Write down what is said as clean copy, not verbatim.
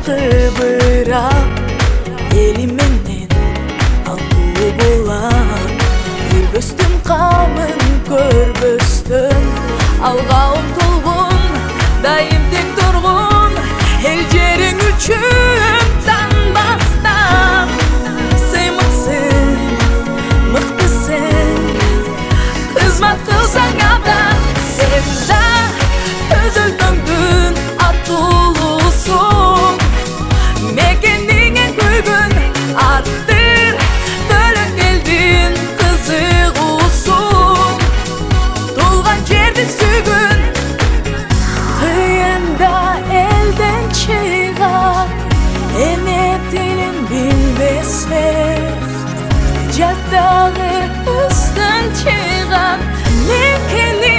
кыбырап эли менен алкуу булам. Үлбөстүн камын көрбөстүн алга умтулгун, дайым тек тургун эл жериң үчүн танбастан. Сыймыксың, мыктысың, кызмат кылсаң абдан. Сен да өз өлкөңдүн аттуулусуң, мекениңе күйгүн аттыр, бөлөк элдин кызыгуусуң, туулган жерди сүйгүн. Кыйында элден чыгат, эне тилин билбесе, жаттагы ыстын чыгат, мекени